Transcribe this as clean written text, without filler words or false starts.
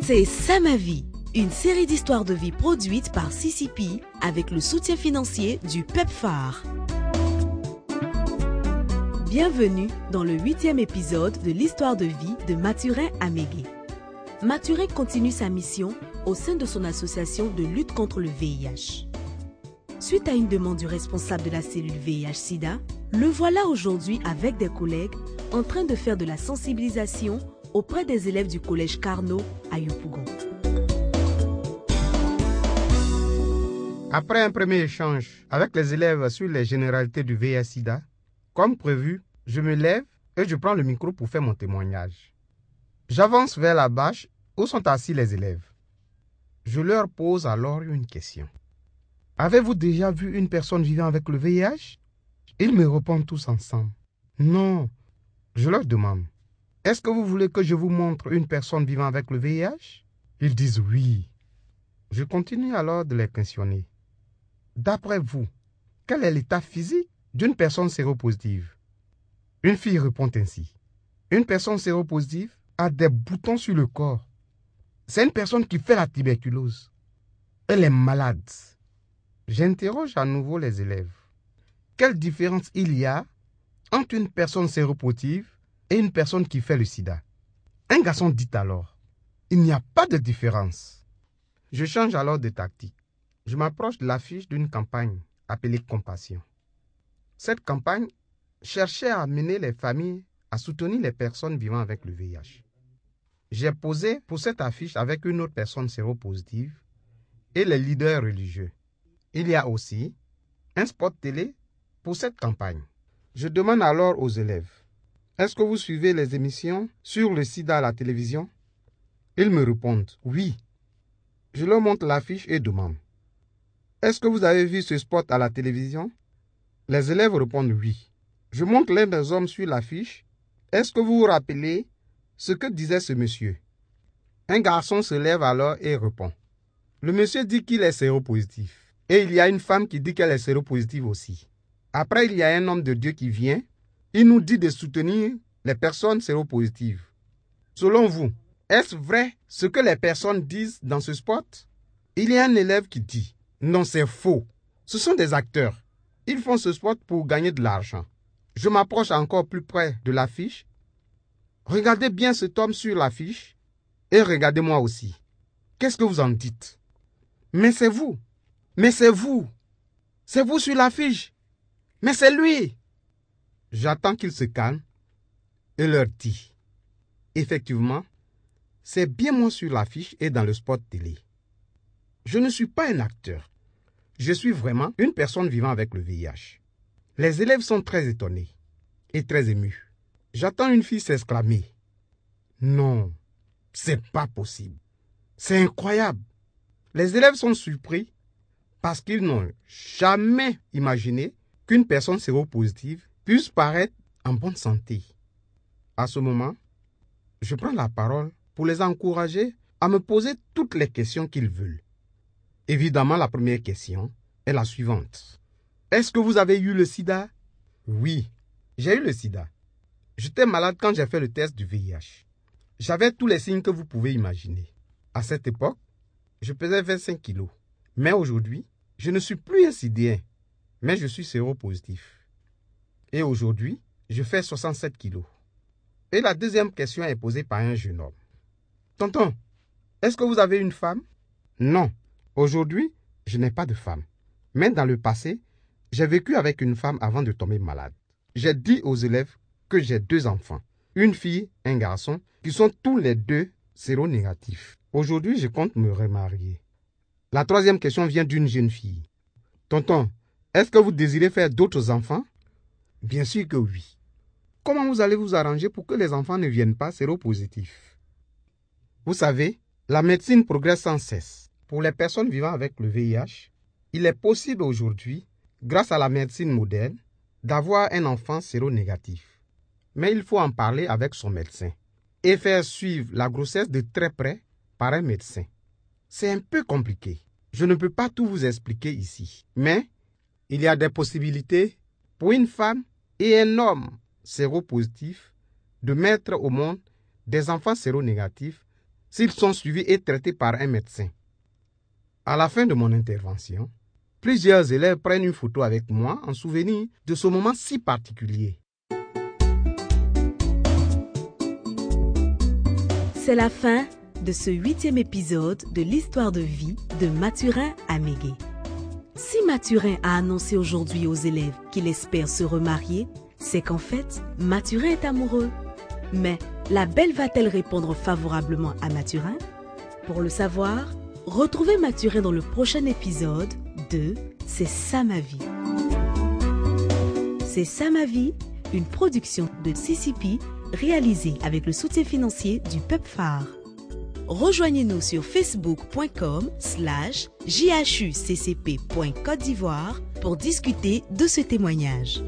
écoutez Ça ma vie, une série d'histoires de vie produite par CCP avec le soutien financier du PEPFAR. Bienvenue dans le 8e épisode de l'histoire de vie de Mathurin Amégué. Mathurin continue sa mission au sein de son association de lutte contre le VIH. Suite à une demande du responsable de la cellule VIH-Sida, le voilà aujourd'hui avec des collègues en train de faire de la sensibilisation auprès des élèves du collège Carnot à Yopougon. Après un premier échange avec les élèves sur les généralités du VIH-Sida, comme prévu, je me lève et je prends le micro pour faire mon témoignage. J'avance vers la bâche où sont assis les élèves. Je leur pose alors une question. Avez-vous déjà vu une personne vivant avec le VIH? Ils me répondent tous ensemble. Non. Je leur demande. Est-ce que vous voulez que je vous montre une personne vivant avec le VIH? Ils disent oui. Je continue alors de les questionner. D'après vous, quel est l'état physique d'une personne séropositive? Une fille répond ainsi. Une personne séropositive a des boutons sur le corps. C'est une personne qui fait la tuberculose. Elle est malade. J'interroge à nouveau les élèves. Quelle différence il y a entre une personne séropositive et une personne qui fait le sida? Un garçon dit alors, il n'y a pas de différence. Je change alors de tactique. Je m'approche de l'affiche d'une campagne appelée Compassion. Cette campagne cherchait à amener les familles à soutenir les personnes vivant avec le VIH. J'ai posé pour cette affiche avec une autre personne séropositive et les leaders religieux. Il y a aussi un spot télé pour cette campagne. Je demande alors aux élèves, est-ce que vous suivez les émissions sur le sida à la télévision? Ils me répondent, oui. Je leur montre l'affiche et demande, est-ce que vous avez vu ce spot à la télévision? Les élèves répondent oui. Je montre l'un des hommes sur l'affiche. Est-ce que vous vous rappelez ce que disait ce monsieur? Un garçon se lève alors et répond. Le monsieur dit qu'il est séropositif. Et il y a une femme qui dit qu'elle est séropositive aussi. Après, il y a un homme de Dieu qui vient. Il nous dit de soutenir les personnes séropositives. Selon vous, est-ce vrai ce que les personnes disent dans ce spot? Il y a un élève qui dit, non, c'est faux. Ce sont des acteurs. Ils font ce spot pour gagner de l'argent. Je m'approche encore plus près de l'affiche. Regardez bien cet homme sur l'affiche et regardez-moi aussi. Qu'est-ce que vous en dites? Mais c'est vous. Mais c'est vous. C'est vous sur l'affiche. Mais c'est lui. J'attends qu'il se calme et leur dis. Effectivement, c'est bien moi sur l'affiche et dans le spot télé. Je ne suis pas un acteur. Je suis vraiment une personne vivant avec le VIH. Les élèves sont très étonnés et très émus. J'attends une fille s'exclamer. Non, c'est pas possible. C'est incroyable. Les élèves sont surpris parce qu'ils n'ont jamais imaginé qu'une personne séropositive puisse paraître en bonne santé. À ce moment, je prends la parole pour les encourager à me poser toutes les questions qu'ils veulent. Évidemment, la première question est la suivante. Est-ce que vous avez eu le sida? Oui, j'ai eu le sida. J'étais malade quand j'ai fait le test du VIH. J'avais tous les signes que vous pouvez imaginer. À cette époque, je pesais 25 kilos. Mais aujourd'hui, je ne suis plus un sidéen, mais je suis séropositif. Et aujourd'hui, je fais 67 kilos. Et la deuxième question est posée par un jeune homme. Tonton, est-ce que vous avez une femme? Non. Aujourd'hui, je n'ai pas de femme. Mais dans le passé, j'ai vécu avec une femme avant de tomber malade. J'ai dit aux élèves que j'ai 2 enfants, une fille, un garçon, qui sont tous les 2 séronégatifs. Aujourd'hui, je compte me remarier. La troisième question vient d'une jeune fille. Tonton, est-ce que vous désirez faire d'autres enfants? Bien sûr que oui. Comment vous allez vous arranger pour que les enfants ne viennent pas séropositifs? Vous savez, la médecine progresse sans cesse. Pour les personnes vivant avec le VIH, il est possible aujourd'hui, grâce à la médecine moderne, d'avoir un enfant séronégatif. Mais il faut en parler avec son médecin et faire suivre la grossesse de très près par un médecin. C'est un peu compliqué. Je ne peux pas tout vous expliquer ici. Mais il y a des possibilités pour une femme et un homme séropositif de mettre au monde des enfants séronégatifs s'ils sont suivis et traités par un médecin. À la fin de mon intervention, plusieurs élèves prennent une photo avec moi en souvenir de ce moment si particulier. C'est la fin de ce 8e épisode de l'histoire de vie de Mathurin Amégué. Si Mathurin a annoncé aujourd'hui aux élèves qu'il espère se remarier, c'est qu'en fait, Mathurin est amoureux. Mais la belle va-t-elle répondre favorablement à Mathurin? Pour le savoir, retrouvez Mathurin dans le prochain épisode de C'est ça ma vie. C'est ça ma vie, une production de CCP réalisée avec le soutien financier du PEPFAR. Rejoignez-nous sur facebook.com/jhuccp.Côte d'Ivoire pour discuter de ce témoignage.